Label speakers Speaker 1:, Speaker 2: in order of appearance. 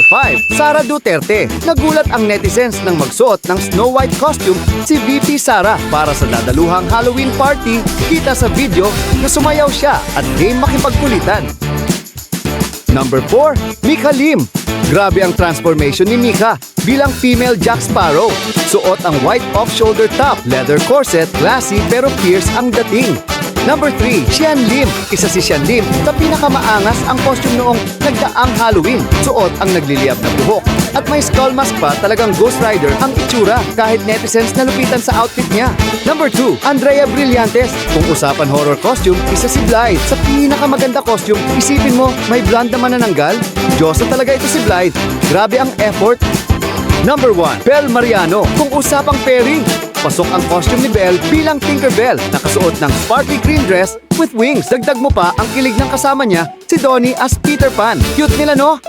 Speaker 1: 5, Sara Duterte. Nagulat ang netizens nang magsuot ng Snow White costume si VP Sara para sa dadaluhang Halloween party. Kita sa video na sumayaw siya at game makipagkulitan. Number 4, Mika Lim. Grabe ang transformation ni Mika bilang female Jack Sparrow. Suot ang white off-shoulder top, leather corset, classy pero fierce ang dating. Number 3, Xian Lim. Isa si Xian Lim sa pinakamaangas ang costume noong nagdaang Halloween. Suot ang nagliliyab na buhok. At may skull mask pa, talagang Ghost Rider ang itsura kahit netizens nalupitan sa outfit niya. Number 2, Andrea Brillantes. Kung usapan horror costume, isa si Blythe. Sa pinakamaganda costume, isipin mo, may blonde na manananggal? Diyosa talaga ito si Blythe. Grabe ang effort. Number 1, Belle Mariano. Kung usapang pairing, pasok ang costume ni Belle bilang Tinkerbell. Nakasuot ng sparkly green dress with wings. Dagdag mo pa ang kilig ng kasama niya, si Donnie as Peter Pan. Cute nila, no?